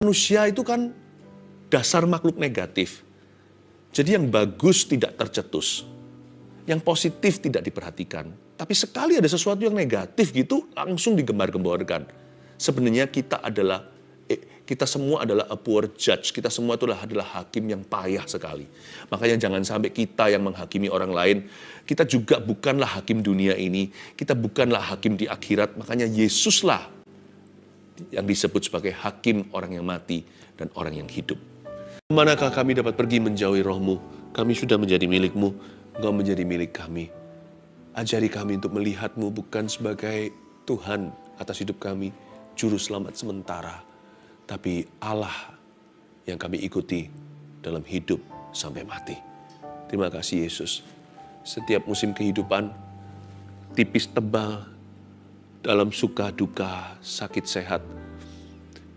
Manusia itu kan dasar makhluk negatif. Jadi yang bagus tidak tercetus. Yang positif tidak diperhatikan. Tapi sekali ada sesuatu yang negatif gitu, langsung digembar-gemborkan. Sebenarnya kita semua adalah a poor judge. Kita semua itu adalah hakim yang payah sekali. Makanya jangan sampai kita yang menghakimi orang lain. Kita juga bukanlah hakim dunia ini. Kita bukanlah hakim di akhirat. Makanya Yesuslah yang disebut sebagai hakim orang yang mati dan orang yang hidup. Manakah kami dapat pergi menjauhi roh-Mu? Kami sudah menjadi milik-Mu. Engkau menjadi milik kami. Ajari kami untuk melihat-Mu bukan sebagai Tuhan atas hidup kami, juru selamat sementara, tapi Allah yang kami ikuti dalam hidup sampai mati. Terima kasih Yesus. Setiap musim kehidupan, tipis tebal, dalam suka duka, sakit sehat,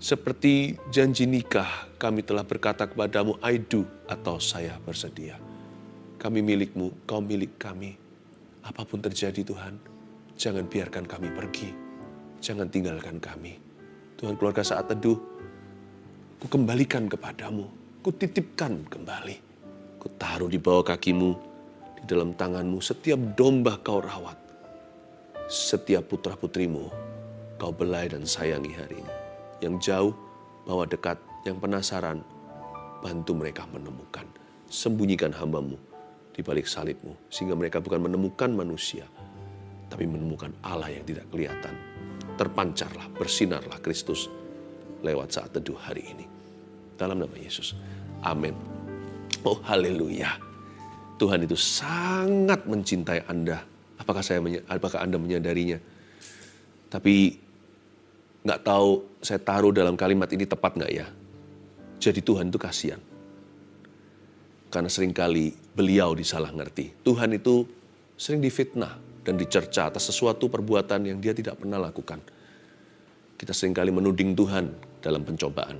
seperti janji nikah, kami telah berkata kepadamu, I do, atau saya bersedia. Kami milik-Mu, Kau milik kami. Apapun terjadi Tuhan, jangan biarkan kami pergi. Jangan tinggalkan kami. Tuhan, keluarga saat teduh, ku kembalikan kepadamu. Ku titipkan kembali. Ku taruh di bawah kakimu, di dalam tanganmu. Setiap domba Kau rawat. Setiap putra-putrimu, Kau belai dan sayangi hari ini. Yang jauh, bawa dekat. Yang penasaran, bantu mereka menemukan. Sembunyikan hamba-Mu di balik salib-Mu, sehingga mereka bukan menemukan manusia, tapi menemukan Allah yang tidak kelihatan. Terpancarlah, bersinarlah Kristus lewat saat teduh hari ini. Dalam nama Yesus. Amin. Oh haleluya. Tuhan itu sangat mencintai Anda. Apakah Anda menyadarinya? Tapi nggak tahu saya taruh dalam kalimat ini tepat nggak ya? Jadi Tuhan itu kasihan. Karena seringkali beliau disalah ngerti. Tuhan itu sering difitnah dan dicerca atas sesuatu perbuatan yang dia tidak pernah lakukan. Kita seringkali menuding Tuhan dalam pencobaan.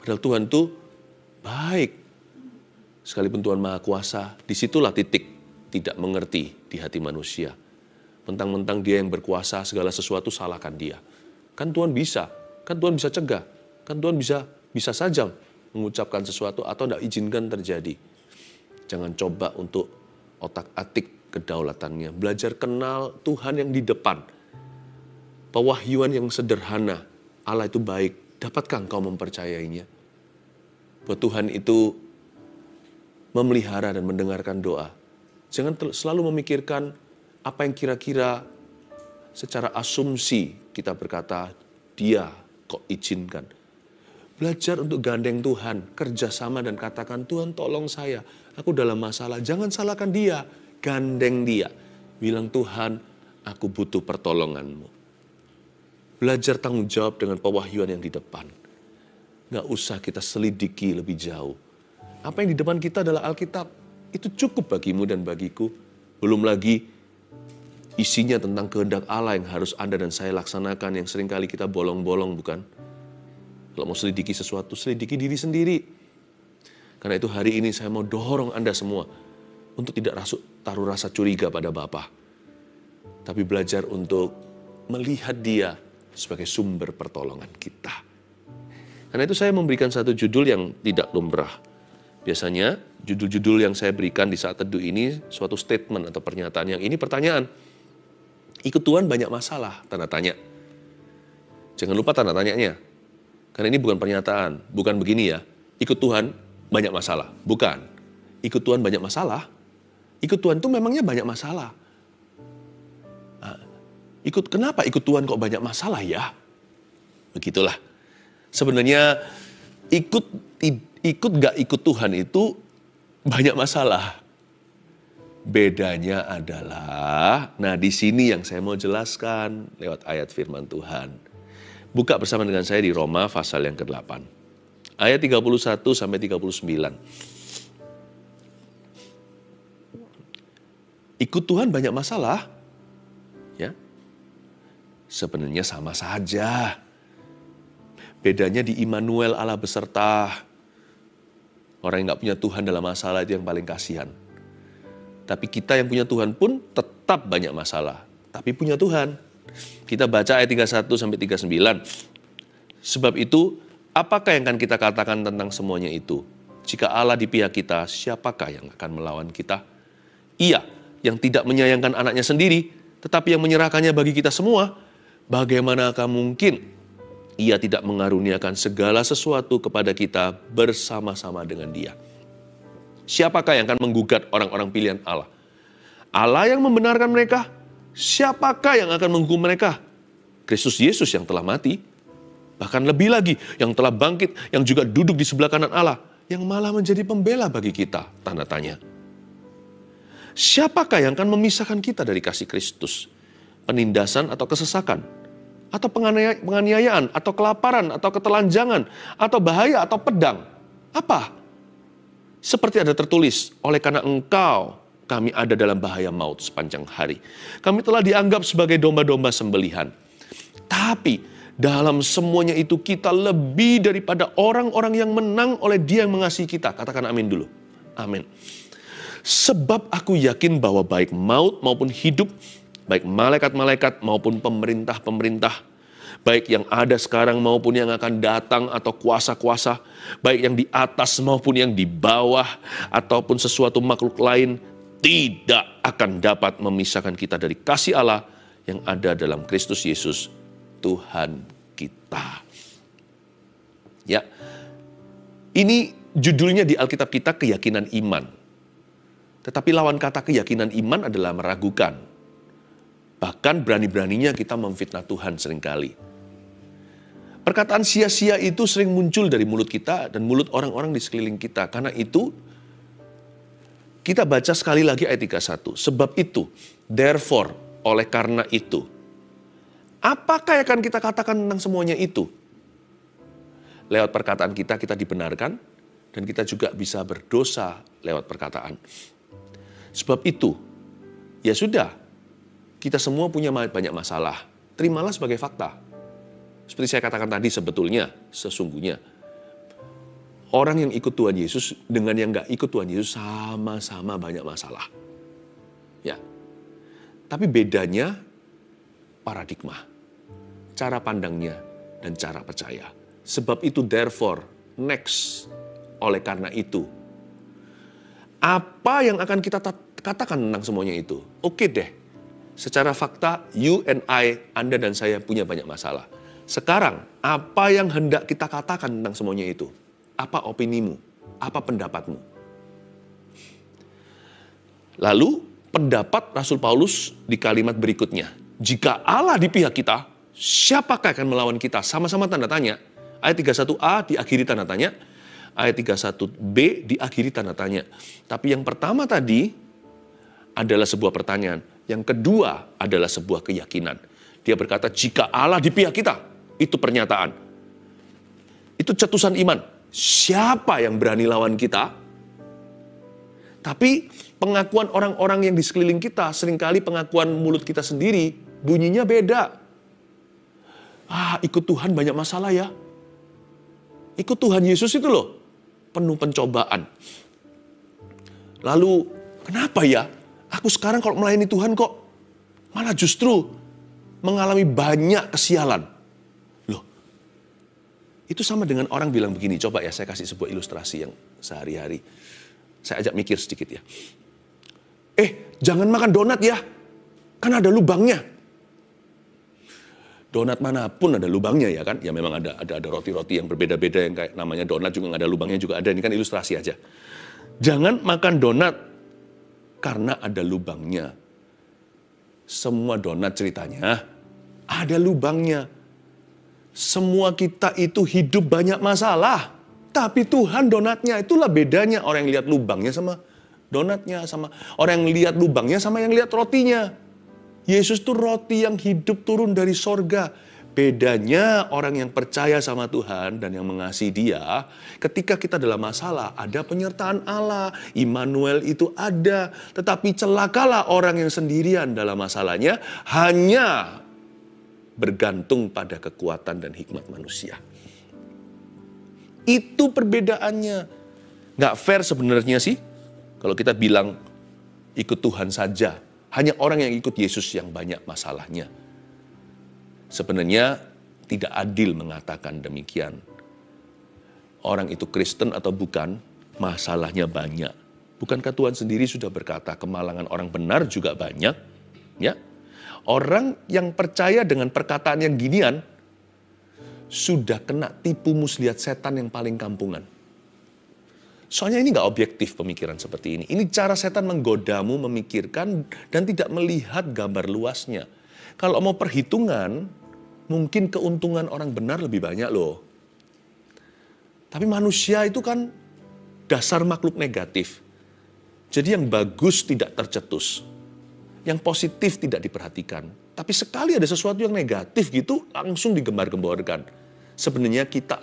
Padahal Tuhan itu baik. Sekalipun Tuhan Maha Kuasa, disitulah titik tidak mengerti di hati manusia. Mentang-mentang dia yang berkuasa, segala sesuatu salahkan dia. Kan Tuhan bisa cegah. Kan Tuhan bisa saja mengucapkan sesuatu atau tidak izinkan terjadi. Jangan coba untuk otak-atik kedaulatannya. Belajar kenal Tuhan yang di depan. Pewahyuan yang sederhana. Allah itu baik. Dapatkah engkau mempercayainya? Bahwa Tuhan itu memelihara dan mendengarkan doa. Jangan selalu memikirkan apa yang kira-kira secara asumsi kita berkata, dia kok izinkan. Belajar untuk gandeng Tuhan, kerjasama dan katakan, Tuhan tolong saya, aku dalam masalah. Jangan salahkan dia, gandeng dia. Bilang, Tuhan, aku butuh pertolongan-Mu. Belajar tanggung jawab dengan pewahyuan yang di depan. Gak usah kita selidiki lebih jauh. Apa yang di depan kita adalah Alkitab. Itu cukup bagimu dan bagiku. Belum lagi isinya tentang kehendak Allah yang harus Anda dan saya laksanakan, yang seringkali kita bolong-bolong, bukan? Kalau mau selidiki sesuatu, selidiki diri sendiri. Karena itu hari ini saya mau dorong Anda semua untuk tidak taruh rasa curiga pada Bapa. Tapi belajar untuk melihat Dia sebagai sumber pertolongan kita. Karena itu saya memberikan satu judul yang tidak lumrah. Biasanya judul-judul yang saya berikan di saat teduh ini suatu statement atau pernyataan. Yang ini pertanyaan. Ikut Tuhan banyak masalah, tanda tanya. Jangan lupa tanda tanyanya. Karena ini bukan pernyataan, bukan begini ya. Ikut Tuhan banyak masalah, bukan. Ikut Tuhan banyak masalah. Ikut Tuhan itu memangnya banyak masalah. Nah, kenapa ikut Tuhan kok banyak masalah ya? Begitulah. Sebenarnya ikut gak ikut Tuhan itu banyak masalah. Bedanya adalah, nah di sini yang saya mau jelaskan lewat ayat firman Tuhan. Buka bersama dengan saya di Roma pasal yang ke-8. Ayat 31 sampai 39. Ikut Tuhan banyak masalah. Ya. Sebenarnya sama saja. Bedanya di Immanuel, Allah beserta. Orang yang gak punya Tuhan dalam masalah itu yang paling kasihan. Tapi kita yang punya Tuhan pun tetap banyak masalah. Tapi punya Tuhan. Kita baca ayat 31 sampai 39. Sebab itu Apakah yang akan kita katakan tentang semuanya itu? Jika Allah di pihak kita, siapakah yang akan melawan kita? Ia yang tidak menyayangkan anaknya sendiri, tetapi yang menyerahkannya bagi kita semua, bagaimanakah mungkin Ia tidak mengaruniakan segala sesuatu kepada kita bersama-sama dengan Dia? Siapakah yang akan menggugat orang-orang pilihan Allah? Allah yang membenarkan mereka? Siapakah yang akan menghukum mereka? Kristus Yesus yang telah mati, bahkan lebih lagi yang telah bangkit, yang juga duduk di sebelah kanan Allah, yang malah menjadi pembela bagi kita, tanda tanya. Siapakah yang akan memisahkan kita dari kasih Kristus? Penindasan atau kesesakan? Atau penganiayaan? Atau kelaparan? Atau ketelanjangan? Atau bahaya? Atau pedang? Apa? Seperti ada tertulis, oleh karena engkau, kami ada dalam bahaya maut sepanjang hari. Kami telah dianggap sebagai domba-domba sembelihan. Tapi dalam semuanya itu kita lebih daripada orang-orang yang menang oleh Dia yang mengasihi kita. Katakan amin dulu. Amin. Sebab aku yakin bahwa baik maut maupun hidup, baik malaikat-malaikat maupun pemerintah-pemerintah, baik yang ada sekarang maupun yang akan datang atau kuasa-kuasa, baik yang di atas maupun yang di bawah, ataupun sesuatu makhluk lain, tidak akan dapat memisahkan kita dari kasih Allah yang ada dalam Kristus Yesus, Tuhan kita. Ya, ini judulnya di Alkitab kita keyakinan iman. Tetapi lawan kata keyakinan iman adalah meragukan. Bahkan berani-beraninya kita memfitnah Tuhan seringkali. Perkataan sia-sia itu sering muncul dari mulut kita dan mulut orang-orang di sekeliling kita. Karena itu, kita baca sekali lagi ayat 31. Sebab itu, therefore, oleh karena itu. Apakah yang akan kita katakan tentang semuanya itu? Lewat perkataan kita dibenarkan, dan kita juga bisa berdosa lewat perkataan. Sebab itu, ya sudah, kita semua punya banyak masalah. Terimalah sebagai fakta. Seperti saya katakan tadi, sebetulnya, sesungguhnya, orang yang ikut Tuhan Yesus dengan yang gak ikut Tuhan Yesus sama-sama banyak masalah. Ya, tapi bedanya paradigma, cara pandangnya, dan cara percaya. Sebab itu, therefore, next, oleh karena itu. Apa yang akan kita katakan tentang semuanya itu? Oke deh, secara fakta, you and I, Anda dan saya punya banyak masalah. Sekarang, apa yang hendak kita katakan tentang semuanya itu? Apa opinimu? Apa pendapatmu? Lalu, pendapat Rasul Paulus di kalimat berikutnya. Jika Allah di pihak kita, siapakah akan melawan kita? Sama-sama tanda tanya. Ayat 31a diakhiri tanda tanya. Ayat 31b diakhiri tanda tanya. Tapi yang pertama tadi adalah sebuah pertanyaan. Yang kedua adalah sebuah keyakinan. Dia berkata, jika Allah di pihak kita, itu pernyataan. Itu cetusan iman. Siapa yang berani lawan kita? Tapi pengakuan orang-orang yang di sekeliling kita, seringkali pengakuan mulut kita sendiri, bunyinya beda. Ikut Tuhan banyak masalah ya. Ikut Tuhan Yesus itu loh, penuh pencobaan. Lalu, kenapa ya? Aku sekarang kalau melayani Tuhan kok malah justru mengalami banyak kesialan. Loh, itu sama dengan orang bilang begini. Coba ya, saya kasih sebuah ilustrasi yang sehari-hari. Saya ajak mikir sedikit ya. Jangan makan donat ya, kan ada lubangnya. Donat manapun ada lubangnya ya kan. Ya memang ada roti-roti yang berbeda-beda yang kayak namanya donat juga nggak ada lubangnya juga ada. Ini kan ilustrasi aja. Jangan makan donat karena ada lubangnya. Semua donat ceritanya ada lubangnya. Semua kita itu hidup banyak masalah. Tapi Tuhan donatnya, itulah bedanya orang yang lihat lubangnya sama donatnya. Sama orang yang lihat lubangnya sama yang lihat rotinya. Yesus itu roti yang hidup turun dari sorga. Bedanya orang yang percaya sama Tuhan dan yang mengasihi Dia, ketika kita dalam masalah, ada penyertaan Allah. Immanuel itu ada. Tetapi celakalah orang yang sendirian dalam masalahnya, hanya bergantung pada kekuatan dan hikmat manusia. Itu perbedaannya. Nggak fair sebenarnya sih, kalau kita bilang ikut Tuhan saja. Hanya orang yang ikut Yesus yang banyak masalahnya. Sebenarnya tidak adil mengatakan demikian. orang itu Kristen atau bukan, masalahnya banyak. Bukankah Tuhan sendiri sudah berkata kemalangan orang benar juga banyak? Ya, orang yang percaya dengan perkataan yang ginian sudah kena tipu muslihat setan yang paling kampungan. Soalnya ini nggak objektif pemikiran seperti ini. Ini cara setan menggodamu memikirkan dan tidak melihat gambar luasnya. Kalau mau perhitungan, mungkin keuntungan orang benar lebih banyak loh. Tapi manusia itu kan dasar makhluk negatif. Jadi yang bagus tidak tercetus. Yang positif tidak diperhatikan. Tapi sekali ada sesuatu yang negatif gitu, langsung digembar-gemborkan. Sebenarnya kita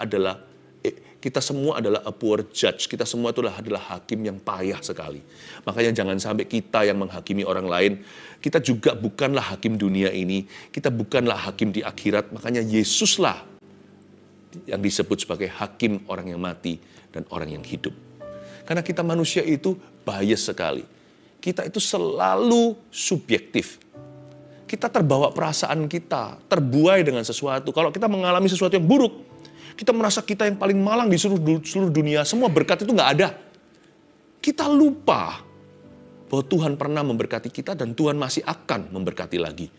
semua adalah a poor judge. Kita semua adalah hakim yang payah sekali. Makanya jangan sampai kita yang menghakimi orang lain. Kita juga bukanlah hakim dunia ini. Kita bukanlah hakim di akhirat. Makanya Yesuslah yang disebut sebagai hakim orang yang mati dan orang yang hidup. Karena kita manusia itu bias sekali. Kita itu selalu subjektif. Kita terbawa perasaan kita, terbuai dengan sesuatu. Kalau kita mengalami sesuatu yang buruk, kita merasa kita yang paling malang di seluruh dunia. Semua berkat itu nggak ada. Kita lupa bahwa Tuhan pernah memberkati kita dan Tuhan masih akan memberkati lagi.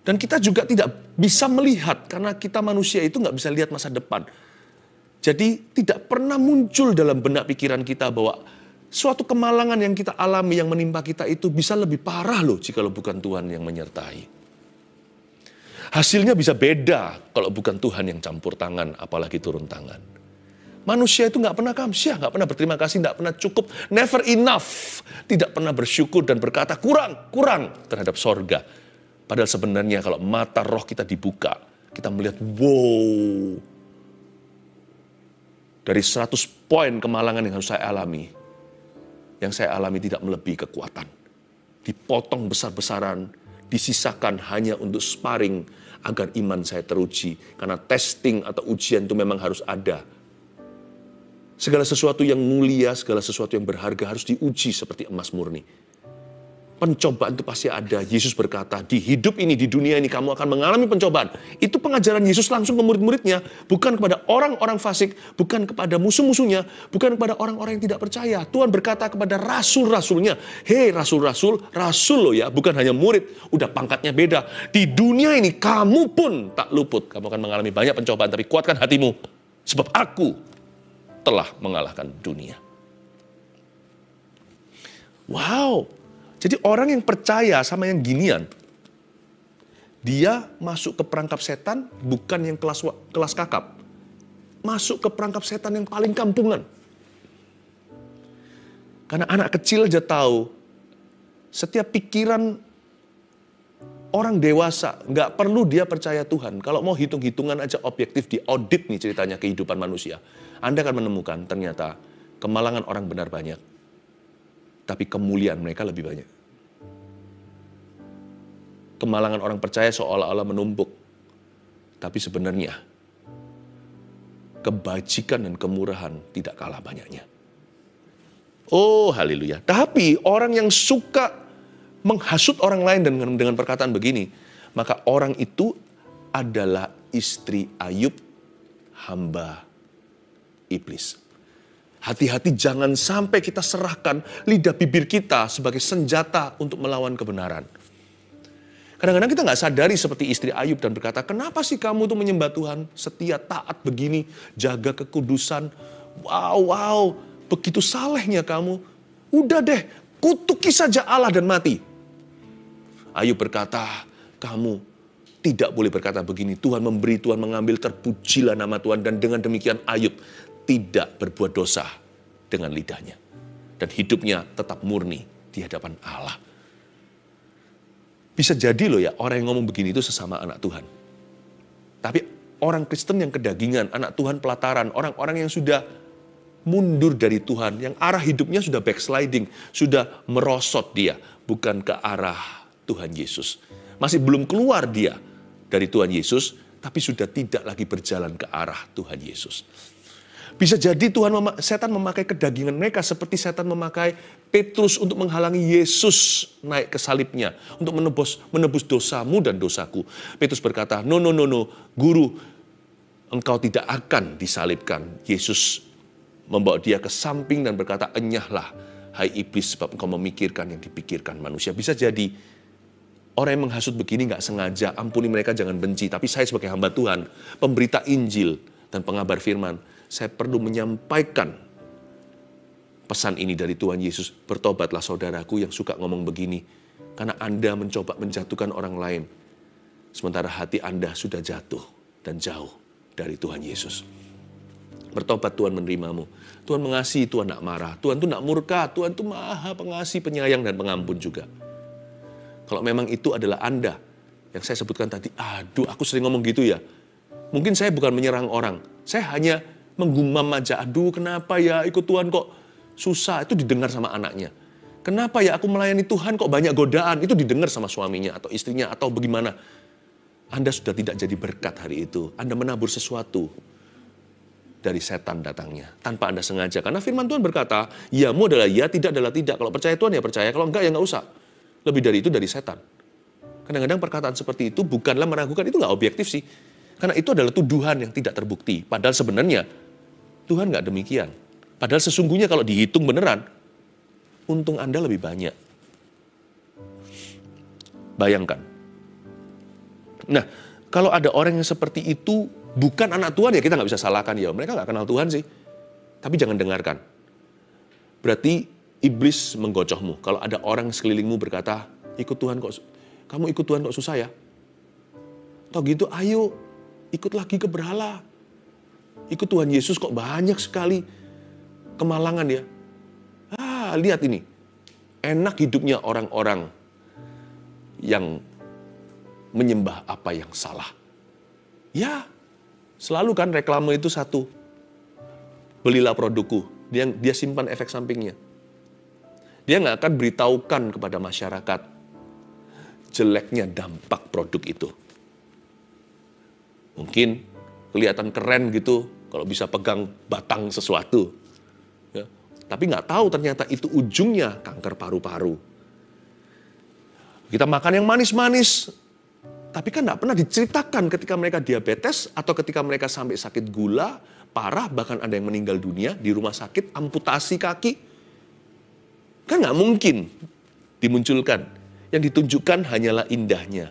Dan kita juga tidak bisa melihat karena kita manusia itu nggak bisa lihat masa depan. Jadi tidak pernah muncul dalam benak pikiran kita bahwa suatu kemalangan yang kita alami yang menimpa kita itu bisa lebih parah loh jika bukan Tuhan yang menyertai. Hasilnya bisa beda kalau bukan Tuhan yang campur tangan, apalagi turun tangan. Manusia itu nggak pernah kamsyah, nggak pernah berterima kasih, nggak pernah cukup, never enough. Tidak pernah bersyukur dan berkata kurang terhadap sorga. Padahal sebenarnya kalau mata roh kita dibuka, kita melihat wow. Dari 100 poin kemalangan yang harus saya alami, yang saya alami tidak melebihi kekuatan. Dipotong besar-besaran, disisakan hanya untuk sparring agar iman saya teruji. Karena testing atau ujian itu memang harus ada. Segala sesuatu yang mulia, segala sesuatu yang berharga harus diuji seperti emas murni. Pencobaan itu pasti ada. Yesus berkata, di hidup ini, di dunia ini kamu akan mengalami pencobaan. Itu pengajaran Yesus langsung ke murid-muridnya. Bukan kepada orang-orang fasik, bukan kepada musuh-musuhnya, bukan kepada orang-orang yang tidak percaya. Tuhan berkata kepada rasul-rasulnya, hei rasul-rasul, rasul loh ya, bukan hanya murid. Udah pangkatnya beda. Di dunia ini kamu pun tak luput. Kamu akan mengalami banyak pencobaan, tapi kuatkan hatimu. Sebab aku telah mengalahkan dunia. Wow. Jadi orang yang percaya sama yang ginian, dia masuk ke perangkap setan bukan yang kelas kakap. Masuk ke perangkap setan yang paling kampungan. Karena anak kecil aja tahu, setiap pikiran orang dewasa, nggak perlu dia percaya Tuhan. Kalau mau hitung-hitungan aja objektif, diaudit nih ceritanya kehidupan manusia. Anda akan menemukan ternyata kemalangan orang benar banyak. Tapi kemuliaan mereka lebih banyak. Kemalangan orang percaya seolah-olah menumpuk. Tapi sebenarnya, kebajikan dan kemurahan tidak kalah banyaknya. Oh, haleluya. Tapi orang yang suka menghasut orang lain dengan perkataan begini, maka orang itu adalah istri Ayub, hamba iblis. Hati-hati jangan sampai kita serahkan lidah bibir kita sebagai senjata untuk melawan kebenaran. Kadang-kadang kita nggak sadari seperti istri Ayub dan berkata, kenapa sih kamu tuh menyembah Tuhan, setia, taat begini, jaga kekudusan. Wow, begitu salehnya kamu. Udah deh, kutuki saja Allah dan mati. Ayub berkata, kamu tidak boleh berkata begini. Tuhan memberi, Tuhan mengambil, terpujilah nama Tuhan. Dan dengan demikian Ayub tidak berbuat dosa dengan lidahnya. Dan hidupnya tetap murni di hadapan Allah. Bisa jadi loh ya, orang yang ngomong begini itu sesama anak Tuhan. Tapi orang Kristen yang kedagingan, anak Tuhan pelataran, orang-orang yang sudah mundur dari Tuhan, yang arah hidupnya sudah backsliding, sudah merosot dia, bukan ke arah Tuhan Yesus. Masih belum keluar dia dari Tuhan Yesus, tapi sudah tidak lagi berjalan ke arah Tuhan Yesus. Bisa jadi setan memakai kedagingan mereka seperti setan memakai Petrus untuk menghalangi Yesus naik ke salibnya. Untuk menebus dosamu dan dosaku. Petrus berkata, no, guru, engkau tidak akan disalibkan. Yesus membawa dia ke samping dan berkata, enyahlah, hai iblis, sebab engkau memikirkan yang dipikirkan manusia. Bisa jadi orang yang menghasut begini gak sengaja, ampuni mereka, jangan benci. Tapi saya sebagai hamba Tuhan, pemberita Injil dan pengabar firman, saya perlu menyampaikan pesan ini dari Tuhan Yesus. Bertobatlah saudaraku yang suka ngomong begini, karena Anda mencoba menjatuhkan orang lain, sementara hati Anda sudah jatuh dan jauh dari Tuhan Yesus. Bertobat, Tuhan menerimamu. Tuhan mengasihi, Tuhan tak marah. Tuhan itu tak murka, Tuhan itu maha pengasih, penyayang, dan pengampun juga. Kalau memang itu adalah Anda, yang saya sebutkan tadi, aduh aku sering ngomong gitu ya. Mungkin saya bukan menyerang orang, saya hanya menggumam aja, aduh kenapa ya ikut Tuhan kok susah, itu didengar sama anaknya. Kenapa ya aku melayani Tuhan kok banyak godaan, itu didengar sama suaminya atau istrinya atau bagaimana. Anda sudah tidak jadi berkat hari itu, Anda menabur sesuatu dari setan datangnya, tanpa Anda sengaja. Karena firman Tuhan berkata, yamu adalah ya, tidak adalah tidak. Kalau percaya Tuhan ya percaya, kalau enggak ya enggak usah. Lebih dari itu dari setan. Kadang-kadang perkataan seperti itu bukanlah meragukan, itu enggak objektif sih. Karena itu adalah tuduhan yang tidak terbukti. Padahal sebenarnya Tuhan enggak demikian. Padahal sesungguhnya kalau dihitung beneran, untung Anda lebih banyak. Bayangkan. Nah, kalau ada orang yang seperti itu, bukan anak Tuhan ya kita nggak bisa salahkan ya. Mereka nggak kenal Tuhan sih. Tapi jangan dengarkan. Berarti iblis menggocohmu. Kalau ada orang sekelilingmu berkata, ikut Tuhan kok, kamu ikut Tuhan kok susah ya? Atau gitu, ayo ikut lagi ke berhala. Ikut Tuhan Yesus kok banyak sekali kemalangan ya. Lihat ini. Enak hidupnya orang-orang yang menyembah apa yang salah. Ya, selalu kan reklame itu satu. Belilah produkku. Dia simpan efek sampingnya. Dia nggak akan beritahukan kepada masyarakat jeleknya dampak produk itu. Mungkin kelihatan keren gitu kalau bisa pegang batang sesuatu. Ya. Tapi nggak tahu ternyata itu ujungnya kanker paru-paru. Kita makan yang manis-manis, tapi kan nggak pernah diceritakan ketika mereka diabetes atau ketika mereka sampai sakit gula, parah, bahkan ada yang meninggal dunia di rumah sakit, amputasi kaki. Kan nggak mungkin dimunculkan. Yang ditunjukkan hanyalah indahnya.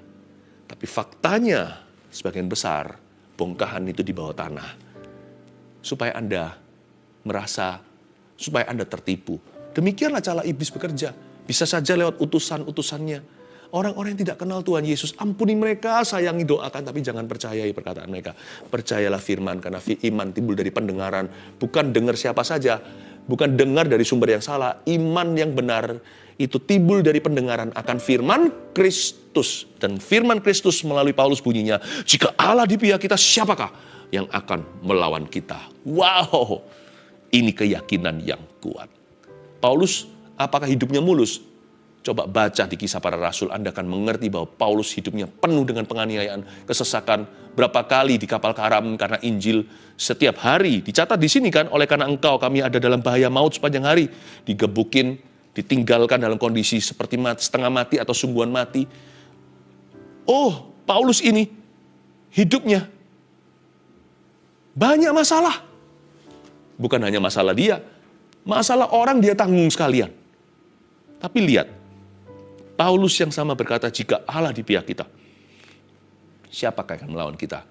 Tapi faktanya, sebagian besar, bongkahan itu di bawah tanah. Supaya Anda merasa, supaya Anda tertipu. Demikianlah cara iblis bekerja. Bisa saja lewat utusan-utusannya. Orang-orang yang tidak kenal Tuhan Yesus, ampuni mereka, sayangi, doakan, tapi jangan percayai perkataan mereka. Percayalah firman, karena iman timbul dari pendengaran. Bukan dengar siapa saja, bukan dengar dari sumber yang salah. Iman yang benar itu timbul dari pendengaran akan firman Kristus. Dan firman Kristus melalui Paulus bunyinya, jika Allah di pihak kita, siapakah yang akan melawan kita? Wow, ini keyakinan yang kuat. Paulus, apakah hidupnya mulus? Coba baca di Kisah Para Rasul, Anda akan mengerti bahwa Paulus hidupnya penuh dengan penganiayaan, kesesakan. Berapa kali di kapal karam karena Injil, setiap hari. Dicatat di sini kan, oleh karena engkau kami ada dalam bahaya maut sepanjang hari. Digebukin, ditinggalkan dalam kondisi seperti setengah mati atau sungguhan mati. Oh, Paulus ini hidupnya banyak masalah. Bukan hanya masalah dia, masalah orang dia tanggung sekalian. Tapi lihat, Paulus yang sama berkata, jika Allah di pihak kita, siapakah yang akan melawan kita?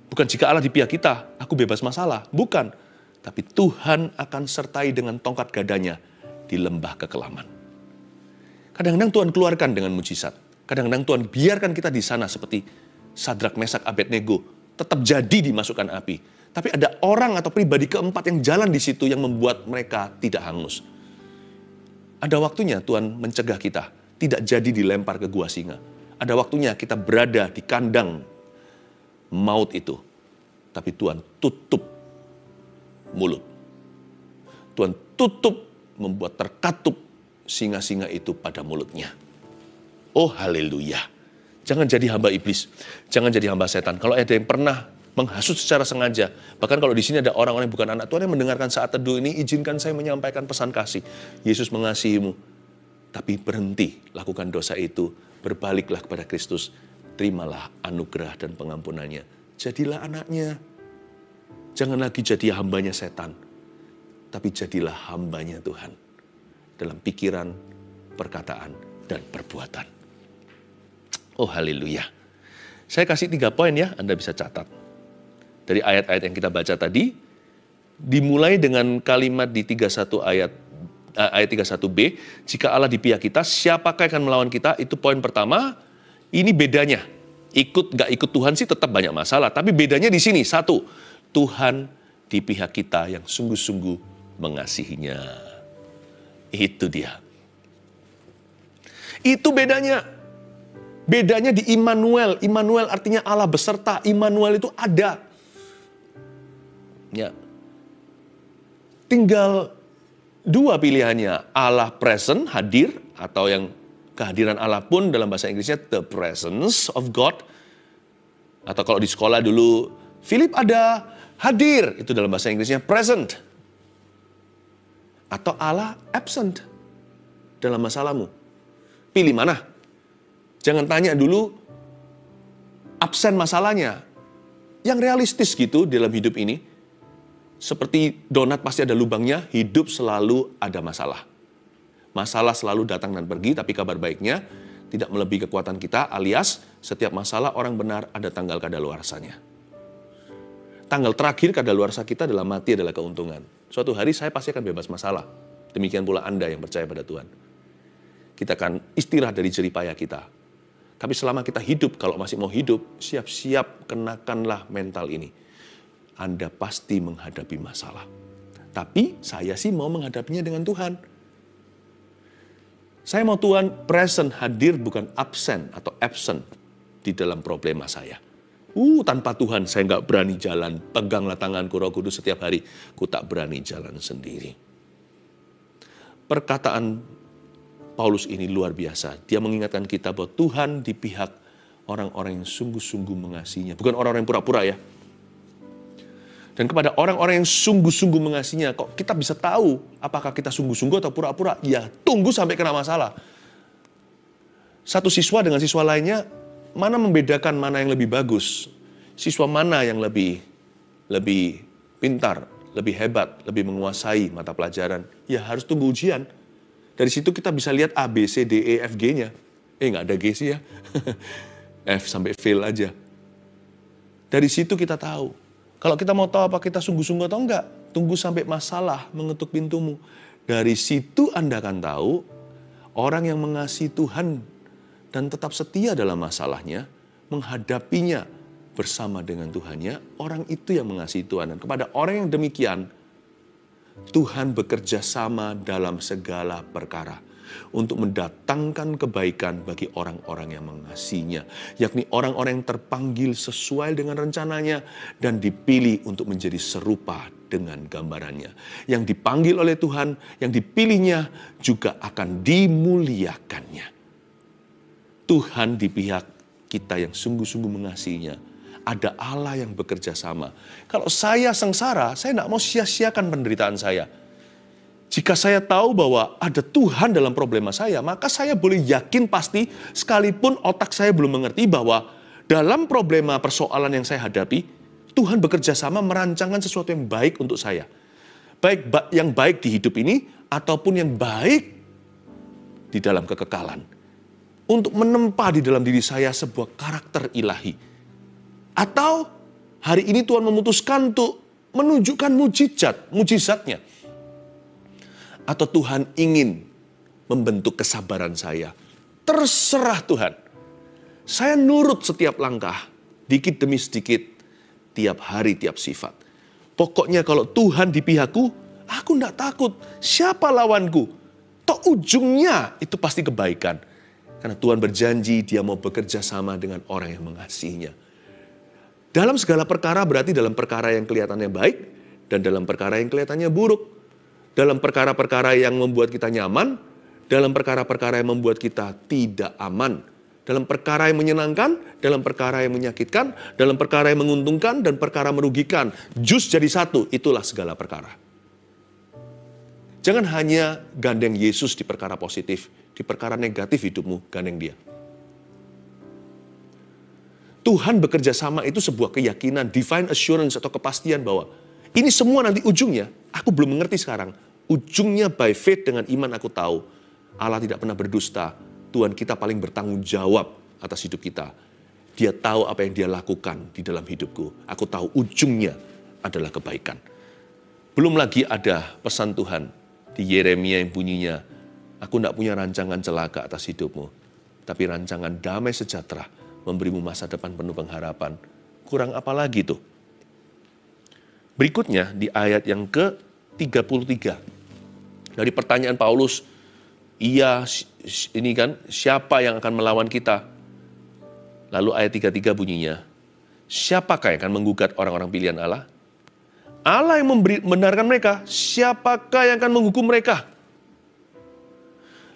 Bukan jika Allah di pihak kita, aku bebas masalah. Bukan. Tapi Tuhan akan sertai dengan tongkat gadanya di lembah kekelaman. Kadang-kadang Tuhan keluarkan dengan mujizat. Kadang-kadang Tuhan biarkan kita di sana seperti Sadrak, Mesak, Abednego. Tetap jadi dimasukkan api. Tapi ada orang atau pribadi keempat yang jalan di situ yang membuat mereka tidak hangus. Ada waktunya Tuhan mencegah kita tidak jadi dilempar ke gua singa. Ada waktunya kita berada di kandang maut itu. Tapi Tuhan tutup mulut. Tuhan tutup, membuat terkatup singa-singa itu pada mulutnya. Oh haleluya. Jangan jadi hamba iblis. Jangan jadi hamba setan. Kalau ada yang pernah menghasut secara sengaja. Bahkan kalau di sini ada orang-orang yang bukan anak Tuhan yang mendengarkan saat teduh ini, izinkan saya menyampaikan pesan kasih. Yesus mengasihimu. Tapi berhenti lakukan dosa itu. Berbaliklah kepada Kristus. Terimalah anugerah dan pengampunannya. Jadilah anaknya. Jangan lagi jadi hambanya setan, tapi jadilah hambanya Tuhan. Dalam pikiran, perkataan, dan perbuatan. Oh haleluya. Saya kasih 3 poin ya, Anda bisa catat. Dari ayat-ayat yang kita baca tadi, dimulai dengan kalimat di 31 ayat 31b, jika Allah di pihak kita, siapakah yang akan melawan kita? Itu poin pertama. Ini bedanya. Ikut gak ikut Tuhan sih tetap banyak masalah. Tapi bedanya di sini. 1, Tuhan di pihak kita yang sungguh-sungguh mengasihinya. Itu dia. Itu bedanya. Bedanya di Immanuel. Immanuel artinya Allah beserta. Immanuel itu ada. Ya. Tinggal 2 pilihannya. Allah present, hadir, atau yang kehadiran Allah pun dalam bahasa Inggrisnya the presence of God. Atau kalau di sekolah dulu, Philip ada, hadir. Itu dalam bahasa Inggrisnya present. Atau Allah absent dalam masalahmu. Pilih mana? Jangan tanya dulu absen masalahnya. Yang realistis gitu dalam hidup ini. Seperti donat pasti ada lubangnya, hidup selalu ada masalah. Masalah selalu datang dan pergi, tapi kabar baiknya tidak melebihi kekuatan kita, alias setiap masalah orang benar ada tanggal kadaluarsanya. Tanggal terakhir kadaluarsa kita dalam mati adalah keuntungan. Suatu hari saya pasti akan bebas masalah. Demikian pula Anda yang percaya pada Tuhan. Kita akan istirahat dari jerih payah kita. Tapi selama kita hidup, kalau masih mau hidup, siap-siap kenakanlah mental ini. Anda pasti menghadapi masalah. Tapi saya sih mau menghadapinya dengan Tuhan. Saya mau Tuhan present, hadir, bukan absen atau absent di dalam problema saya. Tanpa Tuhan saya nggak berani jalan. Peganglah tanganku Roh Kudus setiap hari. Ku tak berani jalan sendiri. Perkataan Paulus ini luar biasa. Dia mengingatkan kita bahwa Tuhan di pihak orang-orang yang sungguh-sungguh mengasihinya. Bukan orang-orang yang pura-pura ya. Dan kepada orang-orang yang sungguh-sungguh mengasihinya, kok kita bisa tahu apakah kita sungguh-sungguh atau pura-pura? Ya, tunggu sampai kena masalah. Satu siswa dengan siswa lainnya, mana membedakan mana yang lebih bagus? Siswa mana yang lebih pintar, lebih hebat, lebih menguasai mata pelajaran? Ya, harus tunggu ujian. Dari situ kita bisa lihat A, B, C, D, E, F, G-nya. Nggak ada G sih ya. F sampai fail aja. Dari situ kita tahu. Kalau kita mau tahu apa kita sungguh-sungguh atau enggak, tunggu sampai masalah mengetuk pintumu. Dari situ Anda akan tahu orang yang mengasihi Tuhan dan tetap setia dalam masalahnya, menghadapinya bersama dengan Tuhannya, orang itu yang mengasihi Tuhan. Dan kepada orang yang demikian, Tuhan bekerja sama dalam segala perkara untuk mendatangkan kebaikan bagi orang-orang yang mengasihinya, yakni orang-orang yang terpanggil sesuai dengan rencananya dan dipilih untuk menjadi serupa dengan gambarannya. Yang dipanggil oleh Tuhan, yang dipilihnya juga akan dimuliakannya. Tuhan di pihak kita yang sungguh-sungguh mengasihinya. Ada Allah yang bekerja sama. Kalau saya sengsara, saya tidak mau sia-siakan penderitaan saya. Jika saya tahu bahwa ada Tuhan dalam problema saya, maka saya boleh yakin pasti sekalipun otak saya belum mengerti bahwa dalam problema persoalan yang saya hadapi, Tuhan bekerja sama merancangkan sesuatu yang baik untuk saya. Baik yang baik di hidup ini ataupun yang baik di dalam kekekalan. Untuk menempa di dalam diri saya sebuah karakter ilahi. Atau hari ini Tuhan memutuskan untuk menunjukkan mujizatnya. Atau Tuhan ingin membentuk kesabaran saya. Terserah Tuhan. Saya nurut setiap langkah, dikit demi sedikit, tiap hari, tiap sifat. Pokoknya kalau Tuhan di pihakku, aku tidak takut. Siapa lawanku? Toh ujungnya itu pasti kebaikan. Karena Tuhan berjanji dia mau bekerja sama dengan orang yang mengasihinya. Dalam segala perkara berarti dalam perkara yang kelihatannya baik dan dalam perkara yang kelihatannya buruk. Dalam perkara-perkara yang membuat kita nyaman, dalam perkara-perkara yang membuat kita tidak aman, dalam perkara yang menyenangkan, dalam perkara yang menyakitkan, dalam perkara yang menguntungkan, dan perkara merugikan. Jus jadi satu, itulah segala perkara. Jangan hanya gandeng Yesus di perkara positif, di perkara negatif hidupmu, gandeng dia. Tuhan bekerja sama itu sebuah keyakinan, divine assurance atau kepastian bahwa ini semua nanti ujungnya, aku belum mengerti sekarang. Ujungnya by faith dengan iman aku tahu Allah tidak pernah berdusta. Tuhan kita paling bertanggung jawab atas hidup kita. Dia tahu apa yang dia lakukan di dalam hidupku. Aku tahu ujungnya adalah kebaikan. Belum lagi ada pesan Tuhan di Yeremia yang bunyinya, aku tidak punya rancangan celaka atas hidupmu, tapi rancangan damai sejahtera, memberimu masa depan penuh pengharapan. Kurang apa lagi tuh? Berikutnya di ayat yang ke-33. Dari pertanyaan Paulus, ini kan siapa yang akan melawan kita? Lalu ayat 33 bunyinya, siapakah yang akan menggugat orang-orang pilihan Allah? Allah yang membenarkan mereka, siapakah yang akan menghukum mereka?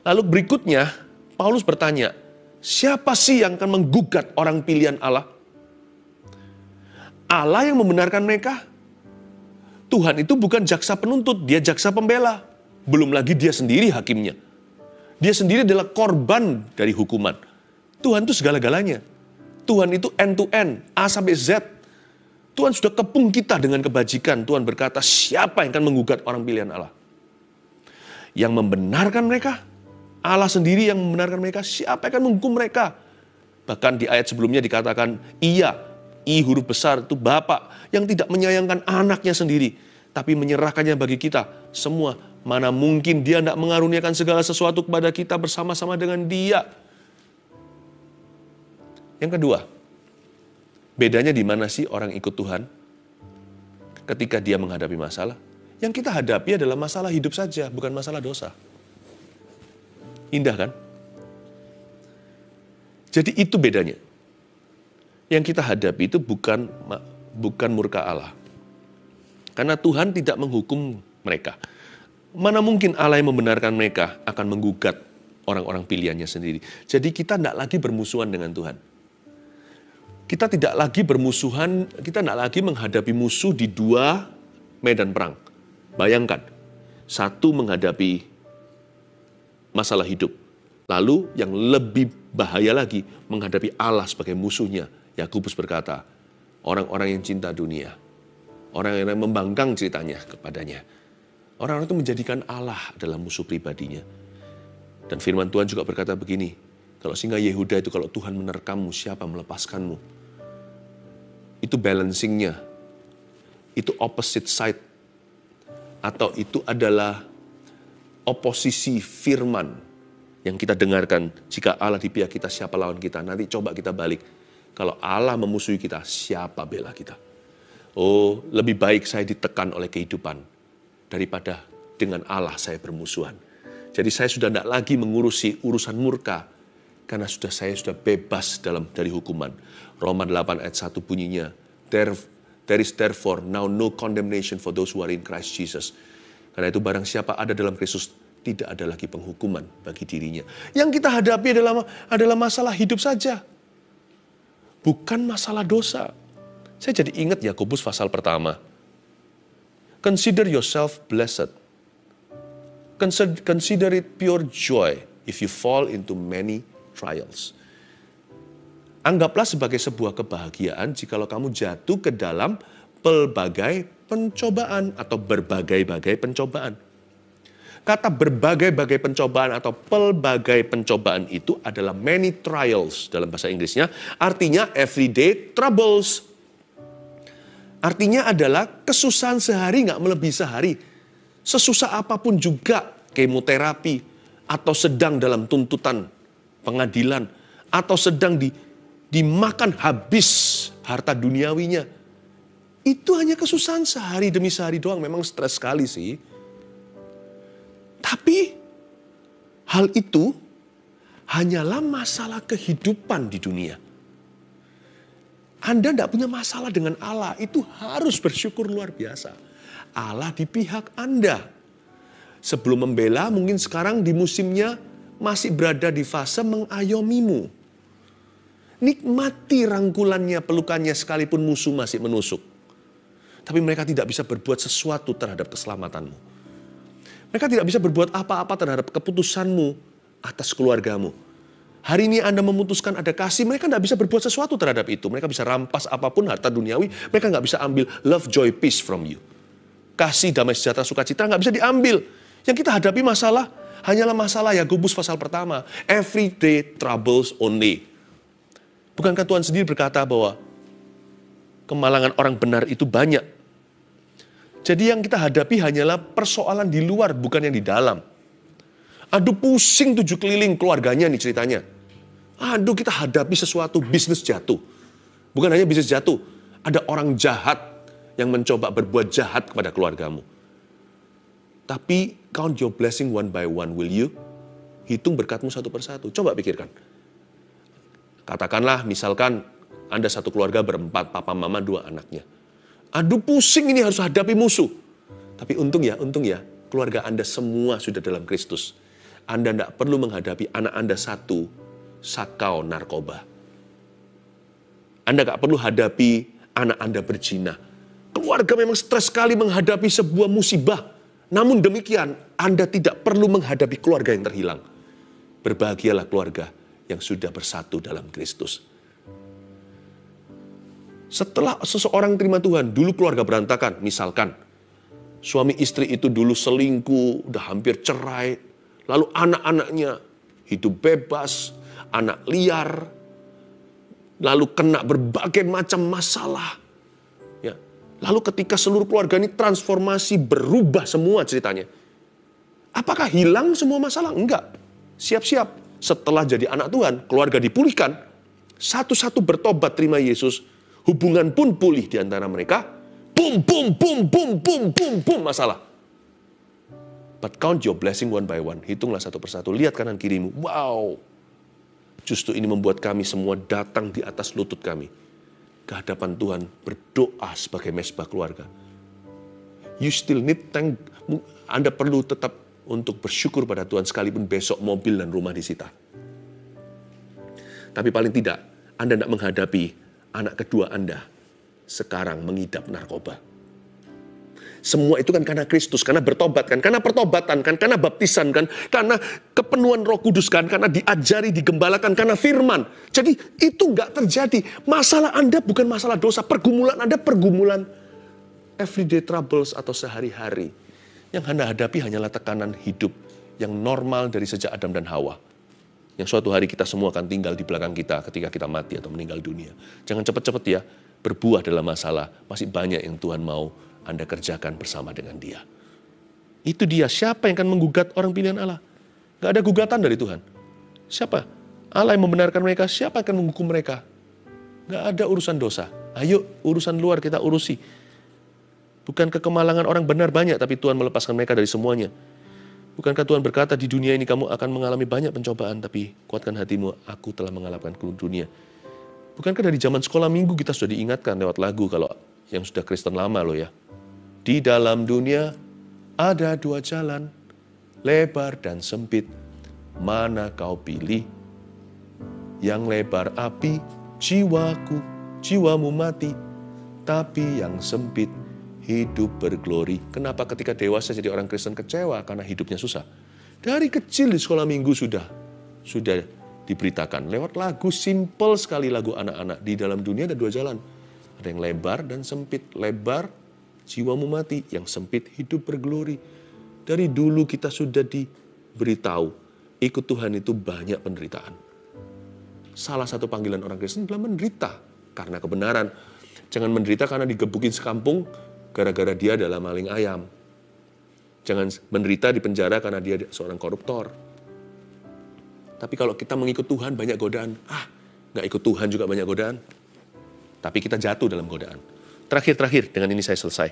Lalu berikutnya, Paulus bertanya, siapa sih yang akan menggugat orang pilihan Allah? Allah yang membenarkan mereka. Tuhan itu bukan jaksa penuntut, dia jaksa pembela. Belum lagi dia sendiri hakimnya. Dia sendiri adalah korban dari hukuman. Tuhan itu segala-galanya. Tuhan itu end to end, A sampai Z. Tuhan sudah kepung kita dengan kebajikan. Tuhan berkata, siapa yang akan menggugat orang pilihan Allah? Yang membenarkan mereka, Allah sendiri yang membenarkan mereka, siapa yang akan menghukum mereka? Bahkan di ayat sebelumnya dikatakan, iya, I huruf besar itu Bapa yang tidak menyayangkan anaknya sendiri, tapi menyerahkannya bagi kita semua. Mana mungkin dia tidak mengaruniakan segala sesuatu kepada kita bersama-sama dengan dia. Yang kedua, bedanya di mana sih orang ikut Tuhan ketika dia menghadapi masalah? Yang kita hadapi adalah masalah hidup saja, bukan masalah dosa. Indah kan? Jadi itu bedanya. Yang kita hadapi itu bukan murka Allah. Karena Tuhan tidak menghukum mereka. Mana mungkin Allah yang membenarkan mereka akan menggugat orang-orang pilihannya sendiri. Jadi kita tidak lagi bermusuhan dengan Tuhan. Kita tidak lagi bermusuhan, kita tidak lagi menghadapi musuh di dua medan perang. Bayangkan, satu menghadapi masalah hidup. Lalu yang lebih bahaya lagi, menghadapi Allah sebagai musuhnya. Yakobus berkata, orang-orang yang cinta dunia, orang yang membangkang ceritanya kepadanya, orang-orang itu menjadikan Allah adalah musuh pribadinya. Dan firman Tuhan juga berkata begini, kalau singa Yehuda itu kalau Tuhan menerkammu, siapa melepaskanmu? Itu balancingnya, itu opposite side, atau itu adalah oposisi firman yang kita dengarkan. Jika Allah di pihak kita, siapa lawan kita? Nanti coba kita balik. Kalau Allah memusuhi kita, siapa bela kita? Oh, lebih baik saya ditekan oleh kehidupan daripada dengan Allah saya bermusuhan. Jadi saya sudah tidak lagi mengurusi urusan murka karena saya sudah bebas dari hukuman. Roma 8 ayat 1 bunyinya, there is therefore now no condemnation for those who are in Christ Jesus. Karena itu barang siapa ada dalam Kristus, tidak ada lagi penghukuman bagi dirinya. Yang kita hadapi adalah masalah hidup saja. Bukan masalah dosa. Saya jadi ingat Yakobus pasal pertama. Consider yourself blessed. Consider it pure joy if you fall into many trials. Anggaplah sebagai sebuah kebahagiaan jikalau kamu jatuh ke dalam pelbagai pencobaan atau berbagai-bagai pencobaan. Kata berbagai-bagai pencobaan atau pelbagai pencobaan itu adalah many trials dalam bahasa Inggrisnya. Artinya everyday troubles. Artinya adalah kesusahan sehari nggak melebihi sehari. Sesusah apapun juga kemoterapi atau sedang dalam tuntutan pengadilan atau sedang dimakan habis harta duniawinya. Itu hanya kesusahan sehari demi sehari doang. Memang stres sekali sih. Tapi hal itu hanyalah masalah kehidupan di dunia. Anda tidak punya masalah dengan Allah, itu harus bersyukur luar biasa. Allah di pihak Anda. Sebelum membela, mungkin sekarang di musimnya masih berada di fase mengayomimu. Nikmati rangkulannya, pelukannya sekalipun musuh masih menusuk. Tapi mereka tidak bisa berbuat sesuatu terhadap keselamatanmu. Mereka tidak bisa berbuat apa-apa terhadap keputusanmu atas keluargamu. Hari ini Anda memutuskan ada kasih, mereka nggak bisa berbuat sesuatu terhadap itu. Mereka bisa rampas apapun harta duniawi, mereka nggak bisa ambil love, joy, peace from you. Kasih, damai, sejahtera, sukacita nggak bisa diambil. Yang kita hadapi masalah, hanyalah masalah Yakobus pasal pertama. Everyday troubles only. Bukankah Tuhan sendiri berkata bahwa kemalangan orang benar itu banyak. Jadi yang kita hadapi hanyalah persoalan di luar, bukan yang di dalam. Aduh pusing 7 keliling keluarganya nih ceritanya. Aduh kita hadapi sesuatu, bisnis jatuh. Bukan hanya bisnis jatuh, ada orang jahat yang mencoba berbuat jahat kepada keluargamu. Tapi count your blessing one by one, will you? Hitung berkatmu satu persatu. Coba pikirkan. Katakanlah misalkan Anda satu keluarga berempat, papa, mama, 2 anaknya. Aduh pusing ini harus hadapi musuh. Tapi untung ya, keluarga Anda semua sudah dalam Kristus. Anda tidak perlu menghadapi anak Anda satu sakau narkoba. Anda gak perlu hadapi anak Anda berzina. Keluarga memang stres sekali menghadapi sebuah musibah. Namun demikian, Anda tidak perlu menghadapi keluarga yang terhilang. Berbahagialah keluarga yang sudah bersatu dalam Kristus. Setelah seseorang terima Tuhan, dulu keluarga berantakan. Misalkan, suami istri itu dulu selingkuh, udah hampir cerai. Lalu anak-anaknya hidup bebas, anak liar, lalu kena berbagai macam masalah. Ya. Lalu ketika seluruh keluarga ini transformasi, berubah semua ceritanya. Apakah hilang semua masalah? Enggak. Siap-siap. Setelah jadi anak Tuhan, keluarga dipulihkan. Satu-satu bertobat terima Yesus. Hubungan pun pulih di antara mereka. Boom, boom, boom, boom, boom, boom, boom, masalah. But count your blessing one by one. Hitunglah satu persatu. Lihat kanan kirimu. Wow. Justru ini membuat kami semua datang di atas lutut kami. Ke hadapan Tuhan berdoa sebagai mesbah keluarga. You still need thank. Anda perlu tetap untuk bersyukur pada Tuhan sekalipun besok mobil dan rumah disita. Tapi paling tidak, Anda tidak menghadapi anak kedua Anda sekarang mengidap narkoba. Semua itu kan karena Kristus, karena bertobat kan, karena pertobatan kan, karena baptisan kan, karena kepenuhan Roh Kudus kan, karena diajari, digembalakan, karena firman. Jadi itu nggak terjadi. Masalah Anda bukan masalah dosa, pergumulan Anda pergumulan everyday troubles atau sehari-hari. Yang Anda hadapi hanyalah tekanan hidup yang normal dari sejak Adam dan Hawa. Yang suatu hari kita semua akan tinggal di belakang kita ketika kita mati atau meninggal dunia. Jangan cepat-cepat ya, berbuah dalam masalah. Masih banyak yang Tuhan mau Anda kerjakan bersama dengan Dia. Itu dia, siapa yang akan menggugat orang pilihan Allah? Gak ada gugatan dari Tuhan. Siapa? Allah yang membenarkan mereka, siapa yang akan menghukum mereka? Gak ada urusan dosa. Ayo, urusan luar kita urusi. Bukan kekemalangan orang benar banyak, tapi Tuhan melepaskan mereka dari semuanya. Bukankah Tuhan berkata, di dunia ini kamu akan mengalami banyak pencobaan, tapi kuatkan hatimu, aku telah mengalahkan dunia. Bukankah dari zaman sekolah minggu kita sudah diingatkan lewat lagu, kalau yang sudah Kristen lama loh ya. Di dalam dunia ada 2 jalan, lebar dan sempit. Mana kau pilih? Yang lebar api, jiwamu mati. Tapi yang sempit, hidup berglori. Kenapa ketika dewasa jadi orang Kristen kecewa? Karena hidupnya susah. Dari kecil di sekolah minggu sudah diberitakan. Lewat lagu, simple sekali lagu anak-anak. Di dalam dunia ada 2 jalan. Ada yang lebar dan sempit. Lebar, jiwamu mati, yang sempit hidup berglori. Dari dulu kita sudah diberitahu, ikut Tuhan itu banyak penderitaan. Salah satu panggilan orang Kristen adalah menderita karena kebenaran. Jangan menderita karena digebukin sekampung gara-gara dia adalah maling ayam. Jangan menderita di penjara karena dia seorang koruptor. Tapi kalau kita mengikut Tuhan banyak godaan. Nggak ikut Tuhan juga banyak godaan. Tapi kita jatuh dalam godaan. Terakhir, dengan ini saya selesai.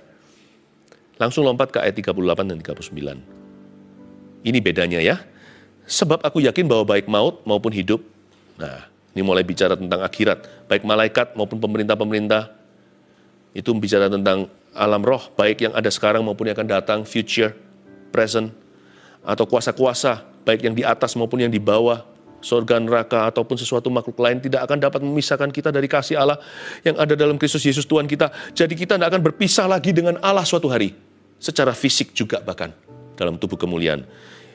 Langsung lompat ke ayat 38 dan 39. Ini bedanya ya. Sebab aku yakin bahwa baik maut maupun hidup. Nah, ini mulai bicara tentang akhirat. Baik malaikat maupun pemerintah-pemerintah. Itu bicara tentang alam roh. Baik yang ada sekarang maupun yang akan datang. Future, present. Atau kuasa-kuasa. Baik yang di atas maupun yang di bawah. Surga, neraka, ataupun sesuatu makhluk lain tidak akan dapat memisahkan kita dari kasih Allah yang ada dalam Kristus Yesus Tuhan kita. Jadi kita tidak akan berpisah lagi dengan Allah suatu hari. Secara fisik juga bahkan dalam tubuh kemuliaan.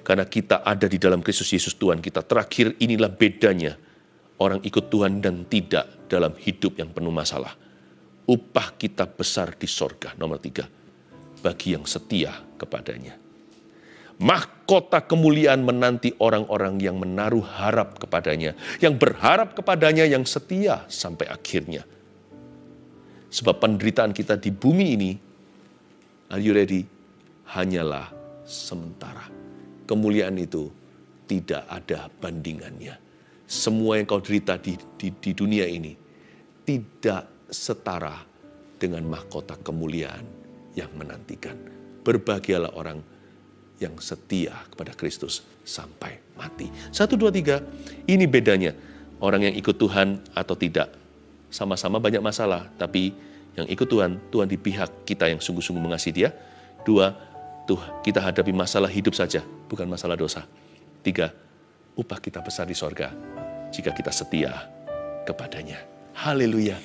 Karena kita ada di dalam Kristus Yesus Tuhan kita. Terakhir, inilah bedanya orang ikut Tuhan dan tidak dalam hidup yang penuh masalah. Upah kita besar di sorga. Nomor 3, bagi yang setia kepadanya. Mahkota kemuliaan menanti orang-orang yang menaruh harap kepadanya. Yang berharap kepadanya, yang setia sampai akhirnya. Sebab penderitaan kita di bumi ini, are you ready? Hanyalah sementara. Kemuliaan itu tidak ada bandingannya. Semua yang kau derita di dunia ini tidak setara dengan mahkota kemuliaan yang menantikan. Berbahagialah orang yang setia kepada Kristus sampai mati. 1, 2, 3, ini bedanya. Orang yang ikut Tuhan atau tidak. Sama-sama banyak masalah, tapi yang ikut Tuhan, Tuhan di pihak kita yang sungguh-sungguh mengasihi Dia. 2, kita hadapi masalah hidup saja, bukan masalah dosa. 3, upah kita besar di sorga jika kita setia kepadanya. Haleluya.